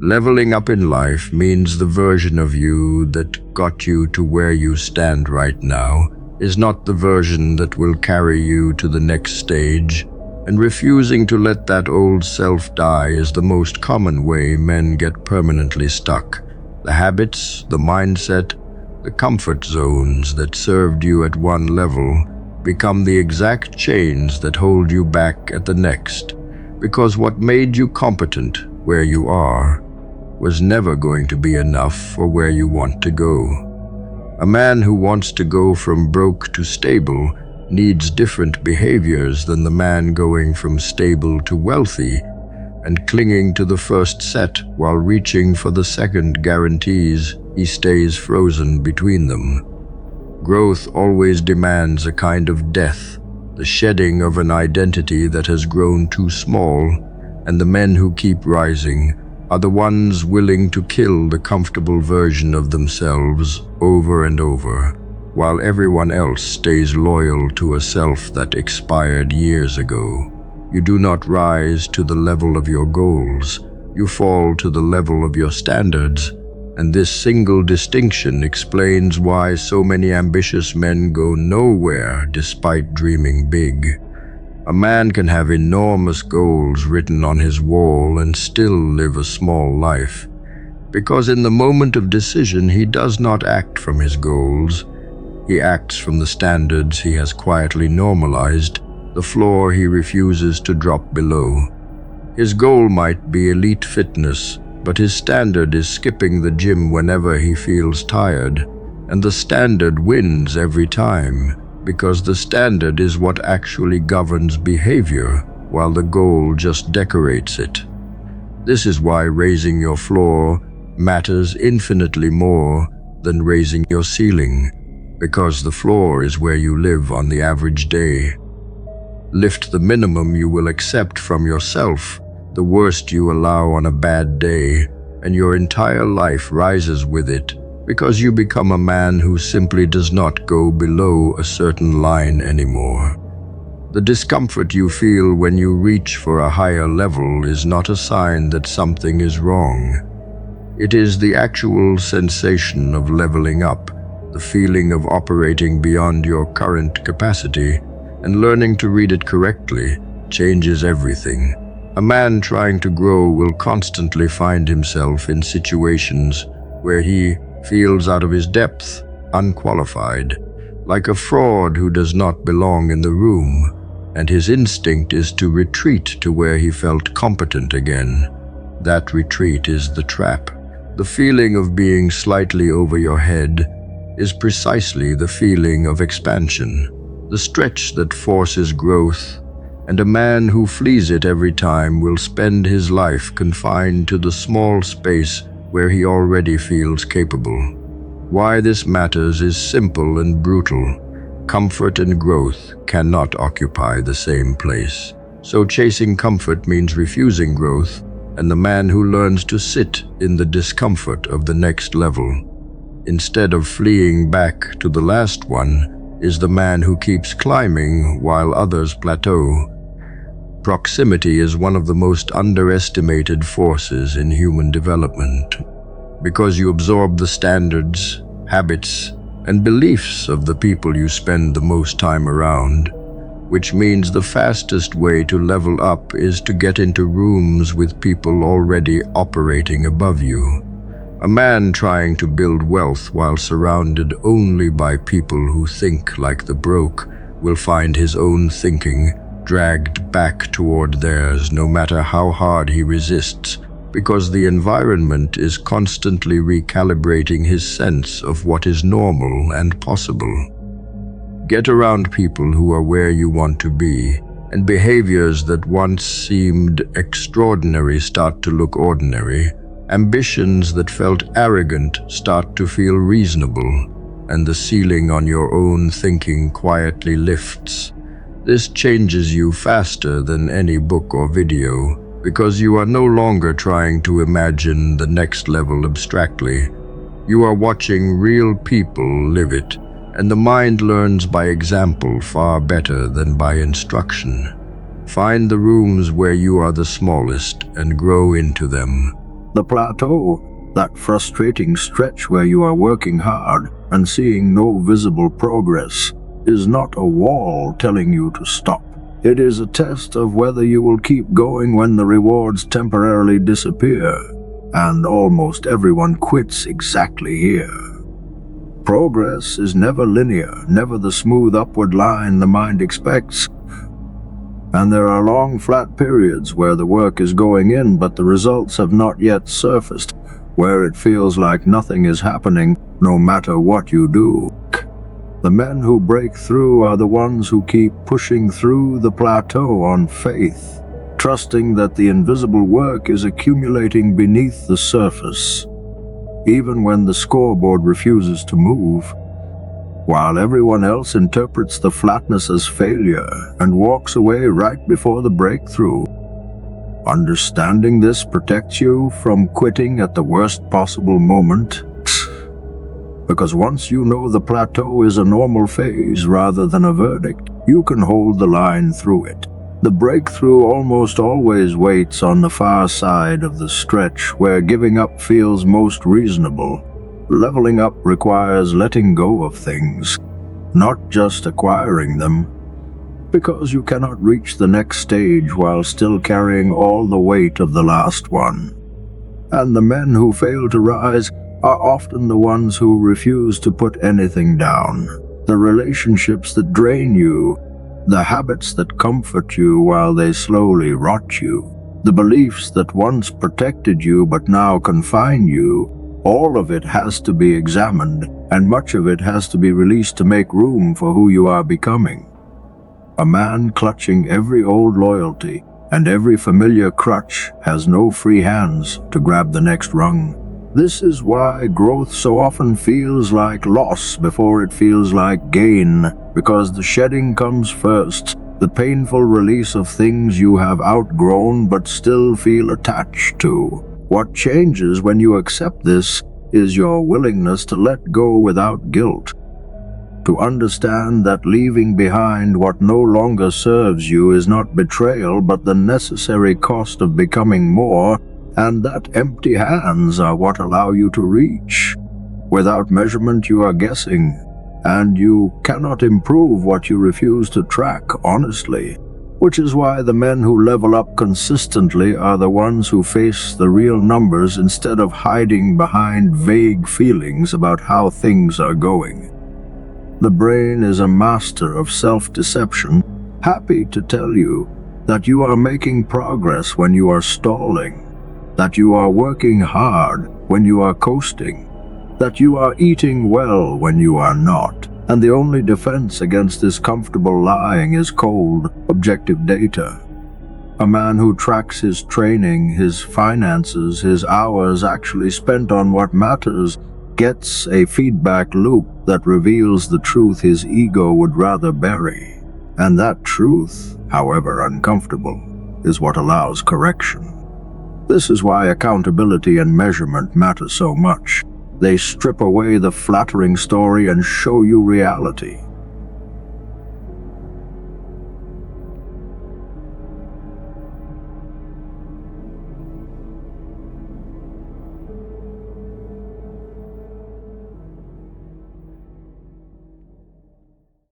Leveling up in life means the version of you that got you to where you stand right now is not the version that will carry you to the next stage, and refusing to let that old self die is the most common way men get permanently stuck. The habits, the mindset, the comfort zones that served you at one level become the exact chains that hold you back at the next, because what made you competent where you are was never going to be enough for where you want to go. A man who wants to go from broke to stable needs different behaviors than the man going from stable to wealthy and clinging to the first set while reaching for the second guarantees he stays frozen between them. Growth always demands a kind of death, the shedding of an identity that has grown too small, and the men who keep rising are the ones willing to kill the comfortable version of themselves over and over, while everyone else stays loyal to a self that expired years ago. You do not rise to the level of your goals, you fall to the level of your standards, and this single distinction explains why so many ambitious men go nowhere despite dreaming big. A man can have enormous goals written on his wall and still live a small life, because in the moment of decision he does not act from his goals. He acts from the standards he has quietly normalized, the floor he refuses to drop below. His goal might be elite fitness, but his standard is skipping the gym whenever he feels tired, and the standard wins every time, because the standard is what actually governs behavior, while the goal just decorates it. This is why raising your floor matters infinitely more than raising your ceiling, because the floor is where you live on the average day. Lift the minimum you will accept from yourself, the worst you allow on a bad day, and your entire life rises with it, because you become a man who simply does not go below a certain line anymore. The discomfort you feel when you reach for a higher level is not a sign that something is wrong. It is the actual sensation of leveling up, the feeling of operating beyond your current capacity, and learning to read it correctly changes everything. A man trying to grow will constantly find himself in situations where he feels out of his depth, unqualified, like a fraud who does not belong in the room, and his instinct is to retreat to where he felt competent again. That retreat is the trap. The feeling of being slightly over your head is precisely the feeling of expansion, the stretch that forces growth, and a man who flees it every time will spend his life confined to the small space where he already feels capable. Why this matters is simple and brutal. Comfort and growth cannot occupy the same place. So chasing comfort means refusing growth, and the man who learns to sit in the discomfort of the next level, instead of fleeing back to the last one, is the man who keeps climbing while others plateau. Proximity is one of the most underestimated forces in human development, because you absorb the standards, habits, and beliefs of the people you spend the most time around, which means the fastest way to level up is to get into rooms with people already operating above you. A man trying to build wealth while surrounded only by people who think like the broke will find his own thinking dragged back toward theirs no matter how hard he resists, because the environment is constantly recalibrating his sense of what is normal and possible. Get around people who are where you want to be, and behaviors that once seemed extraordinary start to look ordinary. Ambitions that felt arrogant start to feel reasonable, and the ceiling on your own thinking quietly lifts. This changes you faster than any book or video, because you are no longer trying to imagine the next level abstractly. You are watching real people live it, and the mind learns by example far better than by instruction. Find the rooms where you are the smallest and grow into them. The plateau, that frustrating stretch where you are working hard and seeing no visible progress, is not a wall telling you to stop. It is a test of whether you will keep going when the rewards temporarily disappear, and almost everyone quits exactly here. Progress is never linear, never the smooth upward line the mind expects. And there are long flat periods where the work is going in but the results have not yet surfaced, where it feels like nothing is happening no matter what you do. The men who break through are the ones who keep pushing through the plateau on faith, trusting that the invisible work is accumulating beneath the surface, even when the scoreboard refuses to move, while everyone else interprets the flatness as failure and walks away right before the breakthrough. Understanding this protects you from quitting at the worst possible moment, because once you know the plateau is a normal phase rather than a verdict, you can hold the line through it. The breakthrough almost always waits on the far side of the stretch where giving up feels most reasonable. Leveling up requires letting go of things, not just acquiring them, because you cannot reach the next stage while still carrying all the weight of the last one. And the men who fail to rise are often the ones who refuse to put anything down. The relationships that drain you, the habits that comfort you while they slowly rot you, the beliefs that once protected you but now confine you, all of it has to be examined, and much of it has to be released to make room for who you are becoming. A man clutching every old loyalty and every familiar crutch has no free hands to grab the next rung. This is why growth so often feels like loss before it feels like gain, because the shedding comes first, the painful release of things you have outgrown but still feel attached to. What changes when you accept this is your willingness to let go without guilt, to understand that leaving behind what no longer serves you is not betrayal but the necessary cost of becoming more, and that empty hands are what allow you to reach. Without measurement you are guessing, and you cannot improve what you refuse to track honestly, which is why the men who level up consistently are the ones who face the real numbers instead of hiding behind vague feelings about how things are going. The brain is a master of self-deception, happy to tell you that you are making progress when you are stalling, that you are working hard when you are coasting, that you are eating well when you are not, and the only defense against this comfortable lying is cold, objective data. A man who tracks his training, his finances, his hours actually spent on what matters gets a feedback loop that reveals the truth his ego would rather bury. And that truth, however uncomfortable, is what allows correction. This is why accountability and measurement matter so much. They strip away the flattering story and show you reality.